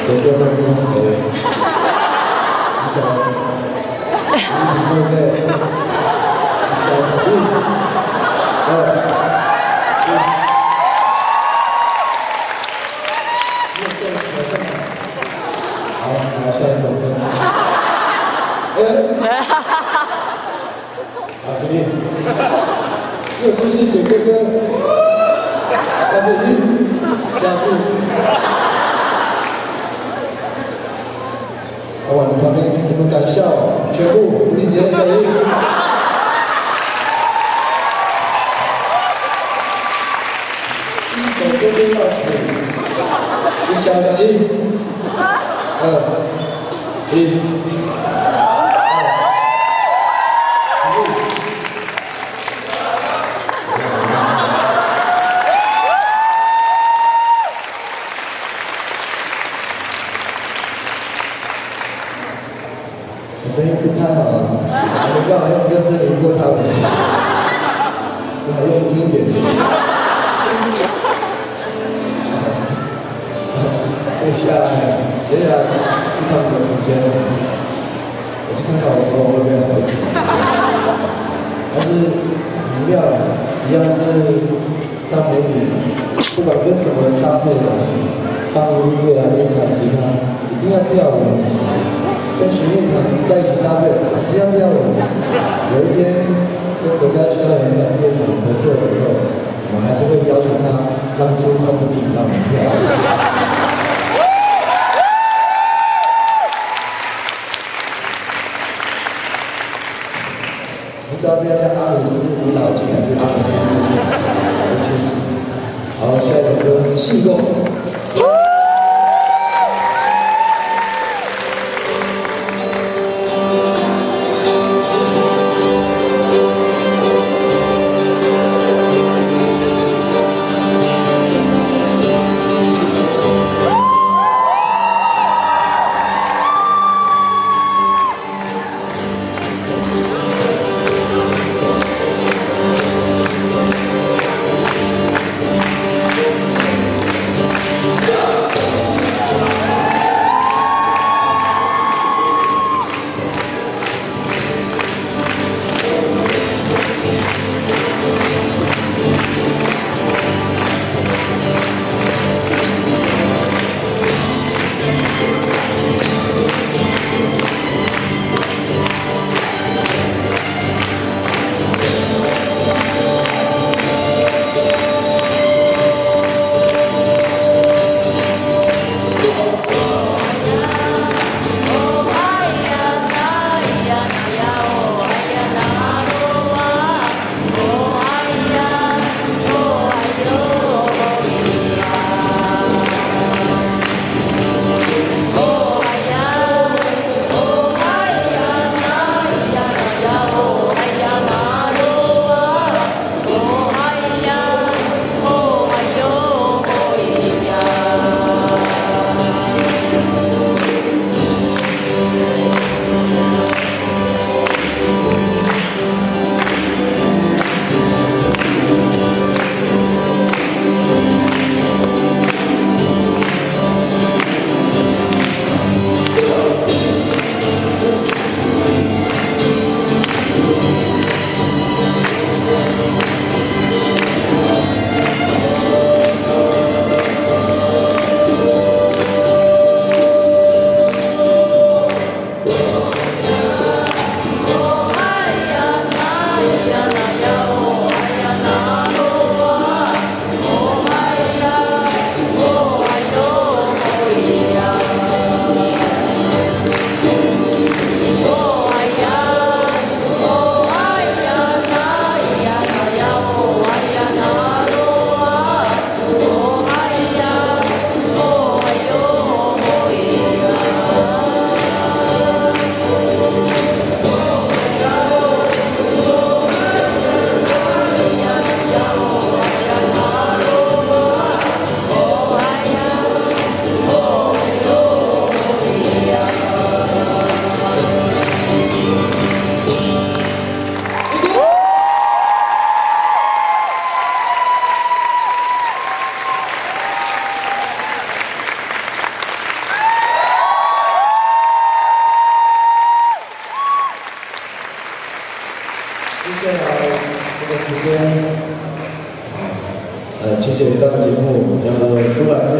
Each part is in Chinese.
随便乱跟谁，你想，对不对？你想，好，来下一首歌。好，这边又是谢谢哥哥，下面加速。好，我们旁边你们敢笑，全部吴丽杰的回应。一首歌就到此，你想想1、2、1。我声音不太好啊，我刚好用歌声赢过他们，只好用经典。接下来是他们的时间了，我去看看我会不会好一点。还是一样，一样是张美女，不管跟什么搭配的，放音乐还是弹吉他，一定要跳舞。跟弦乐团在一起搭配，还是要跳舞。有一天跟国家交响乐团合作的时候，我们还是会要求他让出同频让我们跳。不知道这要叫阿姆斯舞蹈节还是阿姆斯不清楚。好，下一首歌《信够》。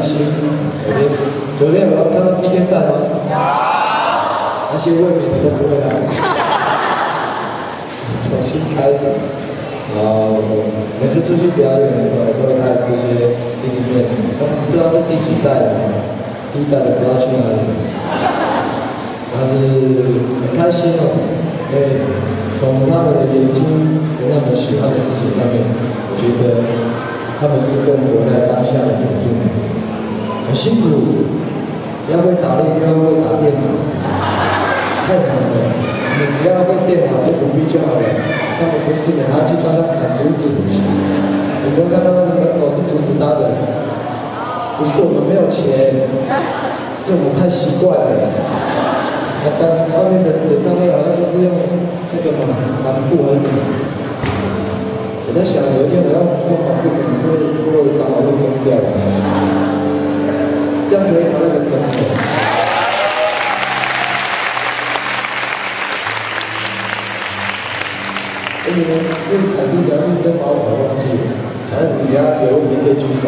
心。昨天有看到 PK 赛吗？那些卫冕的都不会来，重新开始。然后每次出去表演的时候，都会带这些弟弟妹妹，他们不知道是第几代的，第一代的不知道去哪里，但是很开心哦，因为从他们的眼睛跟他们喜欢的事情上面，我觉得他们是更活在当下的民众，很辛苦，要会打猎，又要会打电脑，太难了。你只要会电脑就独臂就好了。他们不是的，他去山上砍竹子。我们看到那个门口是竹子搭的，不是我们没有钱，是我们太习惯了。外面的演唱会好像都是用那个嘛帆布还是什么。我在想，有一天我要用帆布，可能会我的长老会疯掉。这样可以吗？那个可以。你们是凯蒂只要是跟保守忘记，反正你等下有问题可以举手，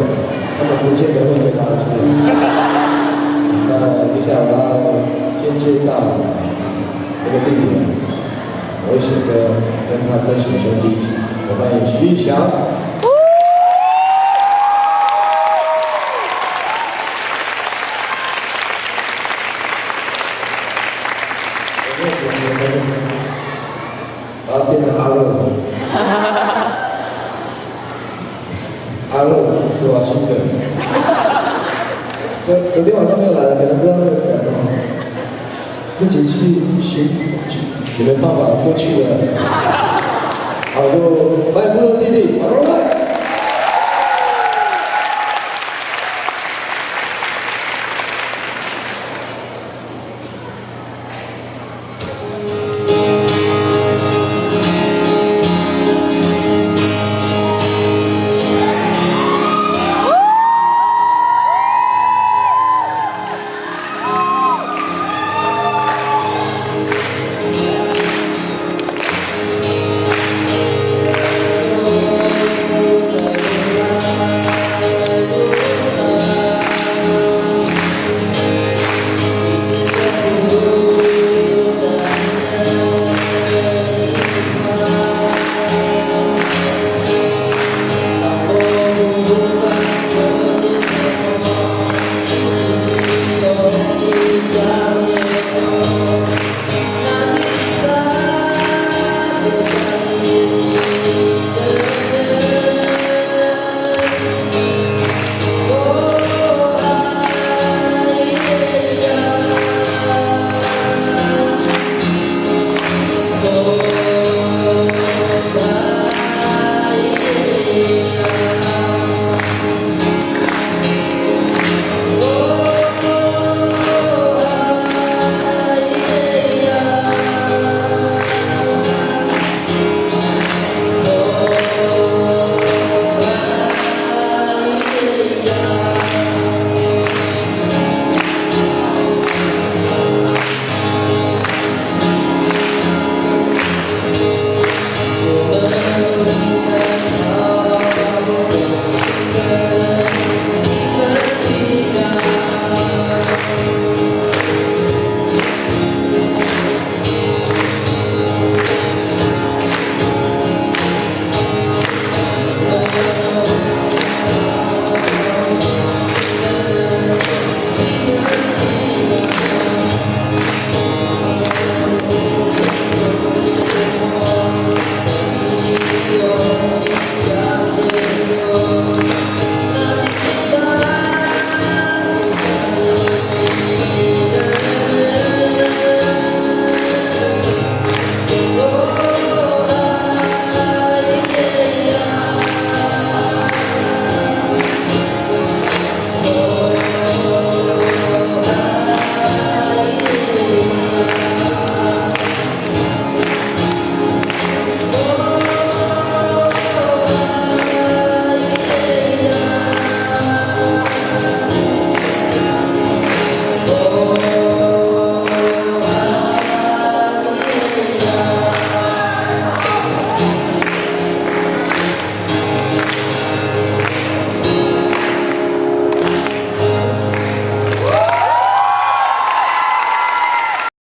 他们不见得会回答出来。那接下来我要先介绍这个弟弟，我会写歌跟他这群兄弟一起，我欢迎徐艺强。然后变成阿乐，阿乐施瓦辛格。昨天晚上没有来了，可能不知道那个人哦，自己去寻，也没办法过去了。好，就欢迎部落弟弟，马龙。